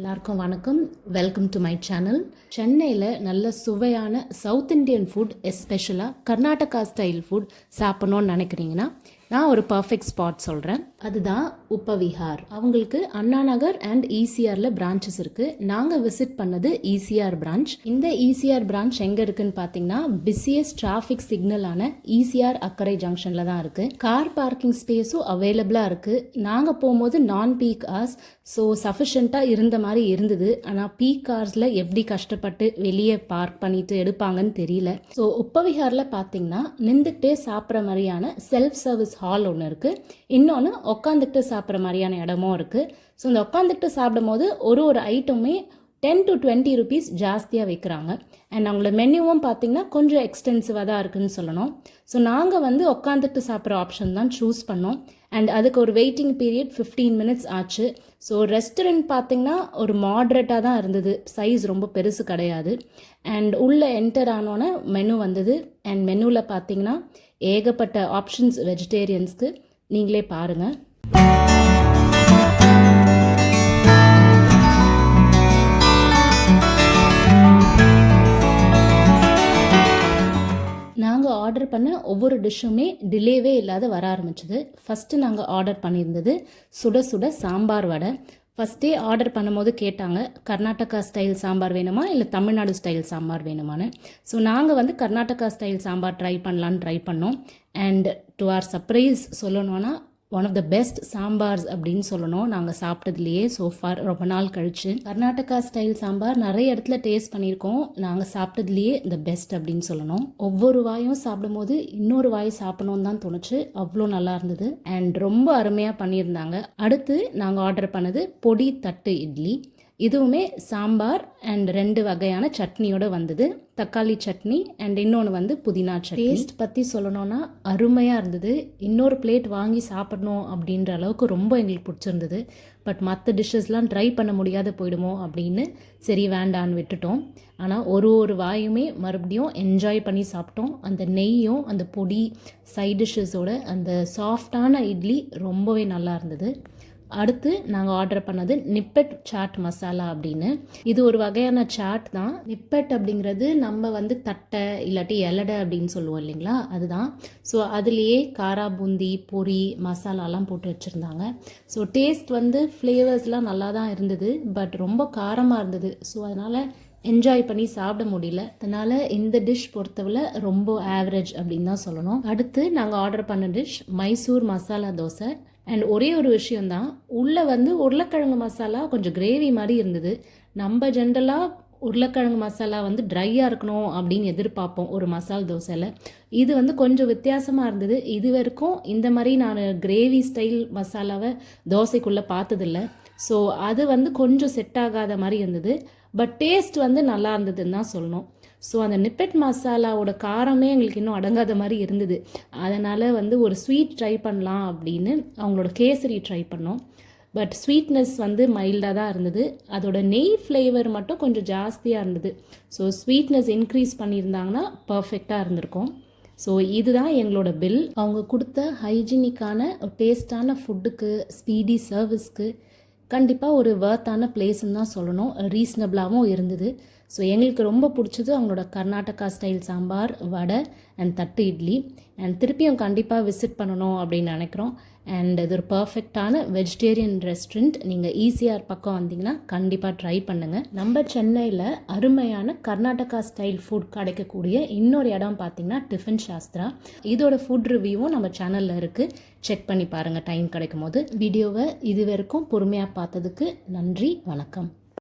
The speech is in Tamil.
எல்லாருக்கும் வணக்கம். Welcome to my channel. சென்னையில் நல்ல சுவையான சவுத் இண்டியன் ஃபுட், எஸ்பெஷலாக கர்நாடகா ஸ்டைல் ஃபுட் சாப்பிட்ணுன்னு நினைக்கிறீங்கன்னா நான் ஒரு பர்ஃபெக்ட் ஸ்பாட் சொல்கிறேன். அதுதான் உப்பவிஹார். அவங்களுக்கு அண்ணா நகர் அண்ட் ஈசிஆரில் பிரான்ச்சஸ் இருக்குது. நாங்கள் விசிட் பண்ணது ஈசிஆர் பிரான்ச். இந்த ஈசிஆர் பிரான்ச் எங்கே இருக்குன்னு பார்த்தீங்கன்னா பிஸியஸ்ட் டிராஃபிக் சிக்னலான ஈசிஆர் அக்கரை ஜங்ஷனில் தான் இருக்குது. கார் பார்க்கிங் ஸ்பேஸும் அவைலபிளாக இருக்குது. நாங்கள் போகும்போது நான் பீக் ஹார்ஸ், ஸோ சஃபிஷியண்ட்டாக இருந்த மாதிரி இருந்தது. ஆனால் பீக் ஹார்ஸில் எப்படி கஷ்டப்பட்டு வெளியே பார்க் பண்ணிட்டு எடுப்பாங்கன்னு தெரியல. ஸோ உப்பவிஹாரில் பார்த்தீங்கன்னா நின்றுக்கிட்டே சாப்பிட்ற மாதிரியான செல்ஃப் சர்வீஸ் ஹால் ஒன்று இருக்குது. இன்னொன்று உட்காந்துக்கிட்டு சாப்பிட்ற மாதிரியான இடமும் இருக்குது. ஸோ இந்த உட்காந்துக்கிட்டு சாப்பிடும் போது ஒரு ஐட்டமே 10 to 20 rupees ஜாஸ்தியாக வைக்கிறாங்க. அண்ட் அவங்களோட மெனுவும் பார்த்தீங்கன்னா கொஞ்சம் எக்ஸ்டென்சிவாக தான் இருக்குதுன்னு சொல்லணும். ஸோ நாங்கள் உட்காந்துட்டு சாப்பிட்ற ஆப்ஷன் தான் சூஸ் பண்ணோம். அண்ட் அதுக்கு ஒரு வெயிட்டிங் பீரியட் 15 minutes ஆச்சு. ஸோ ரெஸ்டாரண்ட் பார்த்தீங்கன்னா ஒரு மாட்ரேட்டாக தான் இருந்தது, சைஸ் ரொம்ப பெருசு கிடையாது. அண்ட் உள்ளே என்டர் ஆனோன்னே மெனு வந்தது. அண்ட் மெனுவில் பார்த்தீங்கன்னா ஏகப்பட்ட ஆப்ஷன்ஸ் வெஜிடேரியன்ஸ்க்கு. நீங்களே பாருங்கள். நாங்கள் ஆர்டர் பண்ண ஒவ்வொரு டிஷ்ஷுமே டிலேவே இல்லாத வர ஆரம்பிச்சது. ஃபஸ்ட்டு நாங்கள் ஆர்டர் பண்ணியிருந்தது சுட சுட சாம்பார் வடை. ஃபஸ்ட்டே ஆர்டர் பண்ணும்போது கேட்டாங்க, கர்நாடகா ஸ்டைல் சாம்பார் வேணுமா இல்லை தமிழ்நாடு ஸ்டைல் சாம்பார் வேணுமான்னு. ஸோ நாங்கள் கர்நாடகா ஸ்டைல் சாம்பார் ட்ரை பண்ணோம். அண்ட் டு ஆர் சர்ப்ரைஸ் சொல்லணும்னா ஒன் ஆஃப் த பெஸ்ட் சாம்பார்ஸ் அப்படின்னு சொல்லணும் நாங்கள் சாப்பிட்டதுலேயே சோஃபார். ரொம்ப நாள் கழிச்சு கர்நாடகா ஸ்டைல் சாம்பார் நிறைய இடத்துல டேஸ்ட் பண்ணியிருக்கோம். நாங்கள் சாப்பிட்டதுலேயே த பெஸ்ட் அப்படின்னு சொல்லணும். ஒவ்வொரு வாயும் சாப்பிடும்போது இன்னொரு வாய் சாப்பிடணும்னு தான் தோணுச்சு. அவ்வளோ நல்லா இருந்தது அண்ட் ரொம்ப அருமையாக பண்ணியிருந்தாங்க. அடுத்து நாங்கள் ஆர்டர் பண்ணது பொடி தட்டு இட்லி. இதுவுமே சாம்பார் அண்ட் 2 வகையான சட்னியோடு வந்தது. தக்காளி சட்னி அண்ட் இன்னொன்று புதினா சட்னி. டேஸ்ட் பற்றி சொல்லணும்னா அருமையாக இருந்தது. இன்னொரு பிளேட் வாங்கி சாப்பிடணும் அப்படின்ற அளவுக்கு ரொம்ப எங்களுக்கு பிடிச்சிருந்தது. பட் மற்ற டிஷ்ஷஸ்லாம் ட்ரை பண்ண முடியாத போயிடுமோ அப்படின்னு சரி வேண்டான்னு விட்டுட்டோம். ஆனால் ஒரு வாயுமே மறுபடியும் என்ஜாய் பண்ணி சாப்பிட்டோம். அந்த நெய்யும் அந்த பொடி சைட் டிஷ்ஷஸோட அந்த சாஃப்டான இட்லி ரொம்பவே நல்லா இருந்தது. அடுத்து நாங்கள் ஆர்டர் பண்ணது நிப்பெட் சாட் மசாலா அப்படின்னு. இது ஒரு வகையான சாட் தான். நிப்பெட் அப்படிங்கிறது நம்ம தட்டை இல்லாட்டி எலடை அப்படின்னு சொல்லுவோம் இல்லைங்களா, அதுதான். ஸோ அதுலேயே காரா பூந்தி, பொரி, மசாலாலாம் போட்டு வச்சுருந்தாங்க. ஸோ டேஸ்ட் ஃப்ளேவர்ஸ்லாம் நல்லா தான் இருந்தது. பட் ரொம்ப காரமாக இருந்தது. ஸோ அதனால் என்ஜாய் பண்ணி சாப்பிட முடியல. அதனால் இந்த டிஷ் பொறுத்தவரை ரொம்ப ஆவரேஜ் அப்படின்னு தான் சொல்லணும். அடுத்து நாங்கள் ஆர்டர் பண்ண டிஷ் மைசூர் மசாலா தோசை. அண்ட் ஒரே ஒரு விஷயந்தான், உள்ளே உருளைக்கிழங்கு மசாலா கொஞ்சம் கிரேவி மாதிரி இருந்தது. நம்ம ஜென்ரலாக உருளைக்கிழங்கு மசாலா ட்ரையாக இருக்கணும் அப்படின்னு எதிர்பார்ப்போம் ஒரு மசால் தோசையில். இது கொஞ்சம் வித்தியாசமாக இருந்தது. இது வரைக்கும் இந்த மாதிரி நான் கிரேவி ஸ்டைல் மசாலாவை தோசைக்குள்ளே பார்த்ததில்ல. ஸோ அது கொஞ்சம் செட் ஆகாத மாதிரி இருந்தது. பட் டேஸ்ட் நல்லா இருந்ததுன்னு தான் சொல்லணும். ஸோ அந்த நிப்பெட் மசாலாவோட காரமே எங்களுக்கு இன்னும் அடங்காத மாதிரி இருந்தது. அதனால் ஒரு ஸ்வீட் ட்ரை பண்ணலாம் அப்படின்னு அவங்களோட கேசரி ட்ரை பண்ணோம். பட் ஸ்வீட்னஸ் மைல்டாக தான் இருந்தது. அதோட நெய் ஃப்ளேவர் மட்டும் கொஞ்சம் ஜாஸ்தியாக இருந்தது. ஸோ ஸ்வீட்னஸ் இன்க்ரீஸ் பண்ணியிருந்தாங்கன்னா பர்ஃபெக்டாக இருந்திருக்கும். ஸோ இதுதான் எங்களோட பில். அவங்க கொடுத்த ஹைஜீனிக்கான டேஸ்டான ஃபுட்டுக்கு, ஸ்பீடி சர்வீஸ்க்கு கண்டிப்பாக ஒரு வர்த்தான பிளேஸ்ன்னு தான் சொல்லணும். ரீசனபிளாகவும் இருந்தது. ஸோ எங்களுக்கு ரொம்ப பிடிச்சது அவங்களோட Karnataka style sambar, vada and தட்டு இட்லி. அண்ட் திருப்பியும் கண்டிப்பாக விசிட் பண்ணணும் அப்படின்னு நினைக்கிறோம். அண்ட் இது ஒரு பர்ஃபெக்டான வெஜிடேரியன் ரெஸ்டாரண்ட். நீங்கள் ஈசிஆர் பக்கம் வந்தீங்கன்னா கண்டிப்பாக ட்ரை பண்ணுங்கள். நம்ம சென்னையில் அருமையான கர்நாடகா ஸ்டைல் ஃபுட் கிடைக்கக்கூடிய இன்னொரு இடம் பார்த்தீங்கன்னா டிஃபன் சாஸ்திரா. இதோட ஃபுட் ரிவ்யூவும் நம்ம சேனலில் இருக்குது. செக் பண்ணி பாருங்கள் டைம் கிடைக்கும் போது. வீடியோவை இது வரைக்கும் பொறுமையாக பார்த்ததுக்கு நன்றி, வணக்கம்.